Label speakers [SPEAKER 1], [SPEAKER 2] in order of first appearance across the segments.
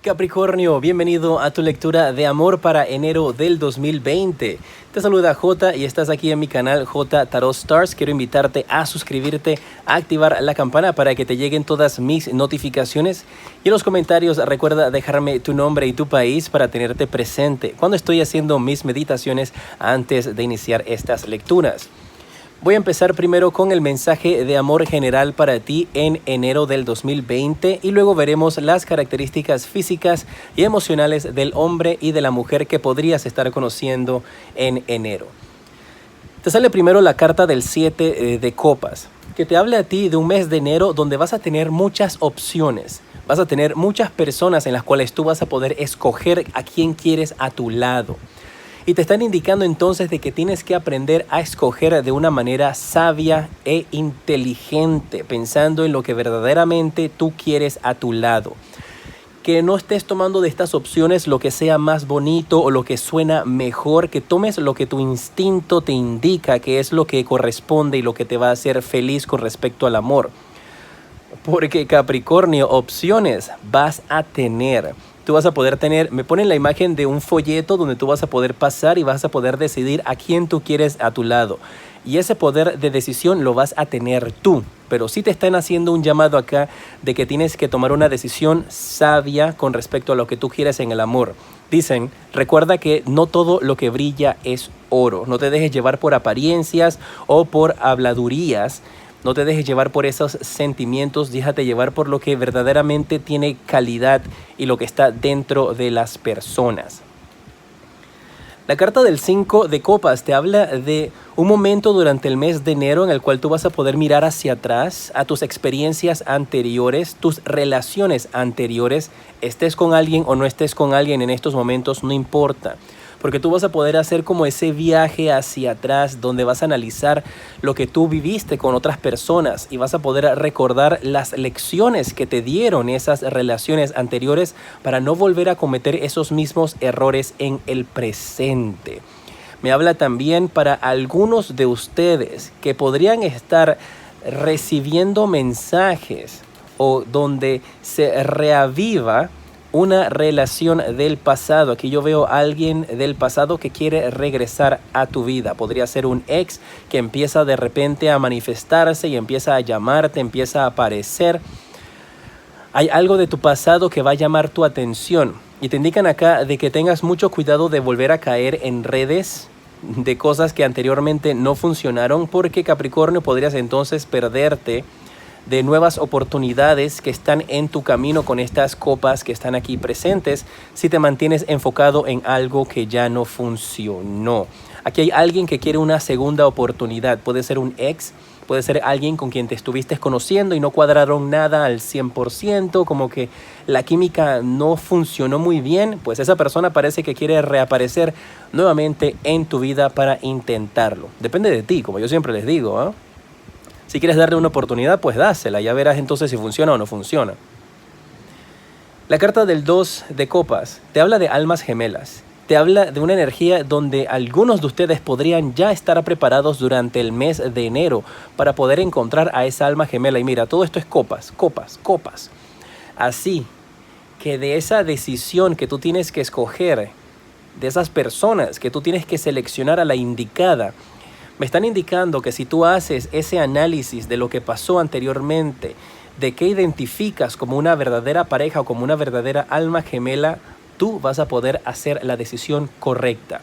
[SPEAKER 1] Capricornio, bienvenido a tu lectura de amor para enero del 2020. Te saluda J y estás aquí en mi canal J Tarot Stars. Quiero invitarte a suscribirte, a activar la campana para que te lleguen todas mis notificaciones. Y en los comentarios recuerda dejarme tu nombre y tu país para tenerte presente cuando estoy haciendo mis meditaciones antes de iniciar estas lecturas. Voy a empezar primero con el mensaje de amor general para ti en enero del 2020 y luego veremos las características físicas y emocionales del hombre y de la mujer que podrías estar conociendo en enero. Te sale primero la carta del 7 de copas, que te habla a ti de un mes de enero donde vas a tener muchas opciones. Vas a tener muchas personas en las cuales tú vas a poder escoger a quién quieres a tu lado. Y te están indicando entonces de que tienes que aprender a escoger de una manera sabia e inteligente, pensando en lo que verdaderamente tú quieres a tu lado. Que no estés tomando de estas opciones lo que sea más bonito o lo que suena mejor, que tomes lo que tu instinto te indica que es lo que corresponde y lo que te va a hacer feliz con respecto al amor. Porque Capricornio, opciones vas a tener. Tú vas a poder tener, me ponen la imagen de un folleto donde tú vas a poder pasar y vas a poder decidir a quién tú quieres a tu lado. Y ese poder de decisión lo vas a tener tú. Pero sí te están haciendo un llamado acá de que tienes que tomar una decisión sabia con respecto a lo que tú quieres en el amor. Dicen, recuerda que no todo lo que brilla es oro. No te dejes llevar por apariencias o por habladurías. No te dejes llevar por esos sentimientos, déjate llevar por lo que verdaderamente tiene calidad y lo que está dentro de las personas. La carta del 5 de copas te habla de un momento durante el mes de enero en el cual tú vas a poder mirar hacia atrás a tus experiencias anteriores, tus relaciones anteriores, estés con alguien o no estés con alguien en estos momentos, no importa. Porque tú vas a poder hacer como ese viaje hacia atrás donde vas a analizar lo que tú viviste con otras personas y vas a poder recordar las lecciones que te dieron esas relaciones anteriores para no volver a cometer esos mismos errores en el presente. Me habla también para algunos de ustedes que podrían estar recibiendo mensajes o donde se reaviva una relación del pasado. Aquí yo veo a alguien del pasado que quiere regresar a tu vida. Podría ser un ex que empieza de repente a manifestarse y empieza a llamarte, empieza a aparecer. Hay algo de tu pasado que va a llamar tu atención. Y te indican acá de que tengas mucho cuidado de volver a caer en redes de cosas que anteriormente no funcionaron, porque Capricornio podrías entonces perderte de nuevas oportunidades que están en tu camino con estas copas que están aquí presentes si te mantienes enfocado en algo que ya no funcionó. Aquí hay alguien que quiere una segunda oportunidad. Puede ser un ex, puede ser alguien con quien te estuviste conociendo y no cuadraron nada al 100%, como que la química no funcionó muy bien. Pues esa persona parece que quiere reaparecer nuevamente en tu vida para intentarlo. Depende de ti, como yo siempre les digo, ¿eh? Si quieres darle una oportunidad, pues dásela. Ya verás entonces si funciona o no funciona. La carta del 2 de copas te habla de almas gemelas. Te habla de una energía donde algunos de ustedes podrían ya estar preparados durante el mes de enero para poder encontrar a esa alma gemela. Y mira, todo esto es copas, copas, copas. Así que de esa decisión que tú tienes que escoger, de esas personas que tú tienes que seleccionar a la indicada, me están indicando que si tú haces ese análisis de lo que pasó anteriormente, de qué identificas como una verdadera pareja o como una verdadera alma gemela, tú vas a poder hacer la decisión correcta.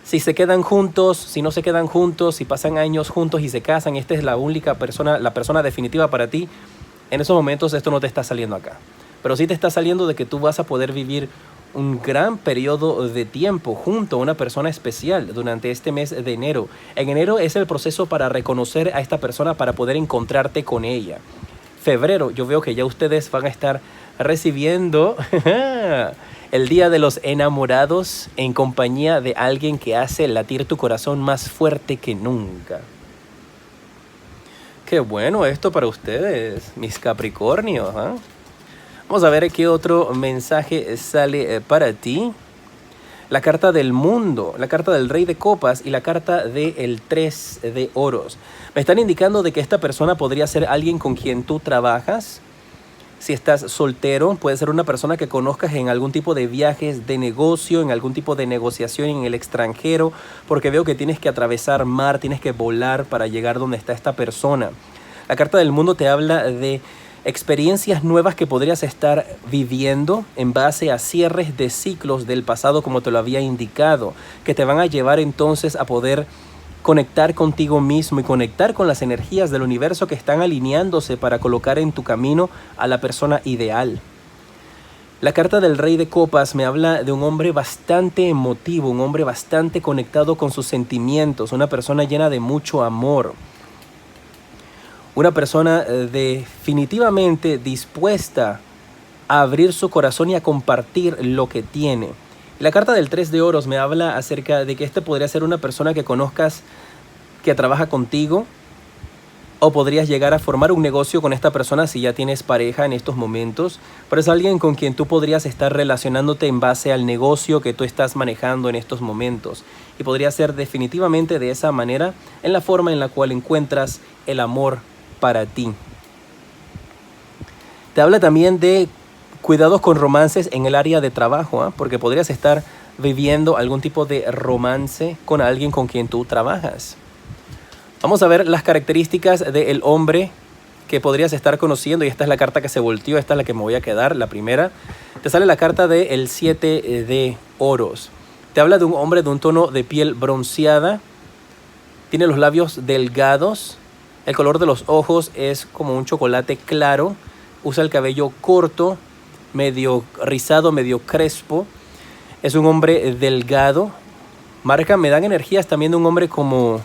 [SPEAKER 1] Si se quedan juntos, si no se quedan juntos, si pasan años juntos y se casan, esta es la única persona, la persona definitiva para ti, en esos momentos esto no te está saliendo acá. Pero sí te está saliendo de que tú vas a poder vivir un gran periodo de tiempo junto a una persona especial durante este mes de enero. En enero es el proceso para reconocer a esta persona para poder encontrarte con ella. Febrero, yo veo que ya ustedes van a estar recibiendo el día de los enamorados en compañía de alguien que hace latir tu corazón más fuerte que nunca. Qué bueno esto para ustedes, mis Capricornios, ¿eh? Vamos a ver qué otro mensaje sale para ti. La carta del mundo, la carta del rey de copas y la carta del 3 de oros. Me están indicando de que esta persona podría ser alguien con quien tú trabajas, Si estás soltero, puede ser una persona que conozcas en algún tipo de viajes de negocio, en algún tipo de negociación en el extranjero, porque veo que tienes que atravesar mar, tienes que volar para llegar donde está esta persona. La carta del mundo te habla de experiencias nuevas que podrías estar viviendo en base a cierres de ciclos del pasado, como te lo había indicado, que te van a llevar entonces a poder conectar contigo mismo y conectar con las energías del universo que están alineándose para colocar en tu camino a la persona ideal. La carta del Rey de Copas me habla de un hombre bastante emotivo, un hombre bastante conectado con sus sentimientos, una persona llena de mucho amor. Una persona definitivamente dispuesta a abrir su corazón y a compartir lo que tiene. La carta del 3 de oros me habla acerca de que este podría ser una persona que conozcas que trabaja contigo, o podrías llegar a formar un negocio con esta persona si ya tienes pareja en estos momentos, pero es alguien con quien tú podrías estar relacionándote en base al negocio que tú estás manejando en estos momentos. Y podría ser definitivamente de esa manera en la forma en la cual encuentras el amor para ti. Te habla también de cuidados con romances en el área de trabajo, porque podrías estar viviendo algún tipo de romance con alguien con quien tú trabajas. Vamos a ver las características del hombre que podrías estar conociendo, y esta es la carta que se volteó, esta es la que me voy a quedar, la primera. Te sale la carta del 7 de oros. Te habla de un hombre de un tono de piel bronceada, tiene los labios delgados, el color de los ojos es como un chocolate claro, usa el cabello corto, medio rizado, medio crespo, es un hombre delgado. Me dan energías también de un hombre como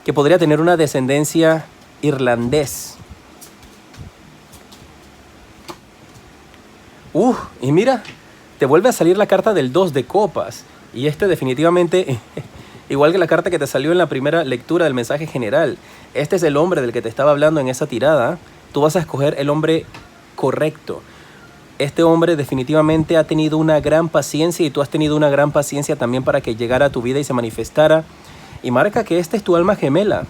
[SPEAKER 1] que podría tener una descendencia irlandés. Y mira, te vuelve a salir la carta del 2 de copas. Y este definitivamente, igual que la carta que te salió en la primera lectura del mensaje general, este es el hombre del que te estaba hablando en esa tirada. Tú vas a escoger el hombre correcto. Este hombre definitivamente ha tenido una gran paciencia, y tú has tenido una gran paciencia también para que llegara a tu vida y se manifestara. Y marca que este es tu alma gemela.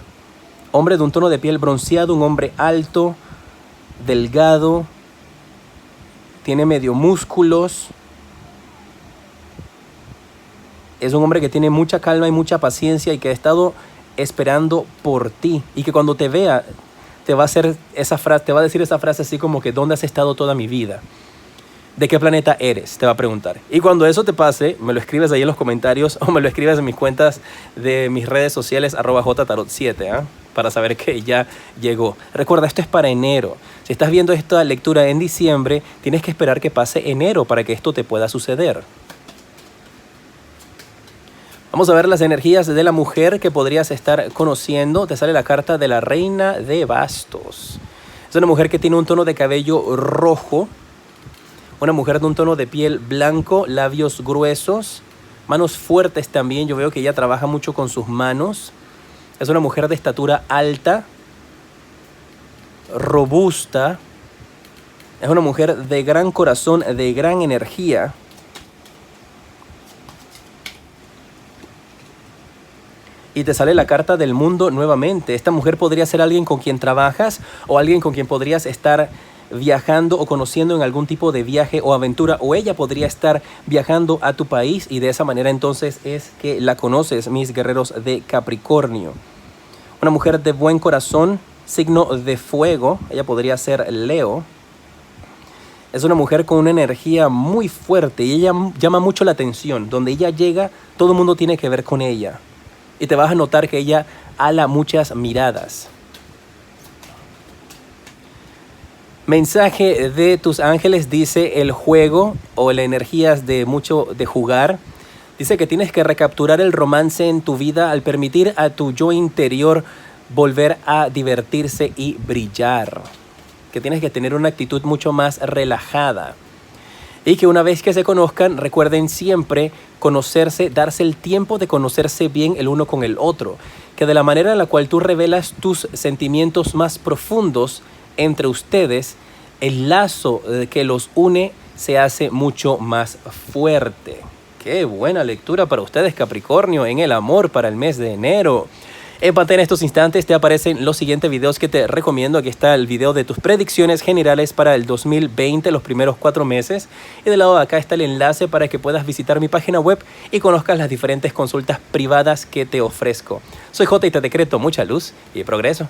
[SPEAKER 1] Hombre de un tono de piel bronceado, un hombre alto, delgado, tiene medio músculos. Es un hombre que tiene mucha calma y mucha paciencia y que ha estado esperando por ti. Y que cuando te vea, te va a decir esa frase así como que ¿dónde has estado toda mi vida? ¿De qué planeta eres? Te va a preguntar. Y cuando eso te pase, me lo escribes ahí en los comentarios o me lo escribes en mis cuentas de mis redes sociales @jtarot7, para saber que ya llegó. Recuerda, esto es para enero. Si estás viendo esta lectura en diciembre, tienes que esperar que pase enero para que esto te pueda suceder. Vamos a ver las energías de la mujer que podrías estar conociendo. Te sale la carta de la Reina de Bastos. Es una mujer que tiene un tono de cabello rojo. Una mujer de un tono de piel blanco, labios gruesos, manos fuertes también. Yo veo que ella trabaja mucho con sus manos. Es una mujer de estatura alta, robusta. Es una mujer de gran corazón, de gran energía. Y te sale la carta del mundo nuevamente. Esta mujer podría ser alguien con quien trabajas o alguien con quien podrías estar viajando o conociendo en algún tipo de viaje o aventura, o ella podría estar viajando a tu país y de esa manera entonces es que la conoces, mis guerreros de Capricornio. Una mujer de buen corazón, signo de fuego, ella podría ser Leo. Es una mujer con una energía muy fuerte y ella llama mucho la atención. Donde ella llega, todo el mundo tiene que ver con ella. Y te vas a notar que ella ala muchas miradas. Mensaje de tus ángeles, dice el juego o la energías de mucho de jugar. Dice que tienes que recapturar el romance en tu vida al permitir a tu yo interior volver a divertirse y brillar. Que tienes que tener una actitud mucho más relajada. Y que una vez que se conozcan, recuerden siempre conocerse, darse el tiempo de conocerse bien el uno con el otro. Que de la manera en la cual tú revelas tus sentimientos más profundos entre ustedes, el lazo que los une se hace mucho más fuerte. Qué buena lectura para ustedes, Capricornio, en el amor para el mes de enero. En pantalla en estos instantes te aparecen los siguientes videos que te recomiendo. Aquí está el video de tus predicciones generales para el 2020, los primeros 4 meses. Y del lado de acá está el enlace para que puedas visitar mi página web y conozcas las diferentes consultas privadas que te ofrezco. Soy J y te decreto mucha luz y progreso.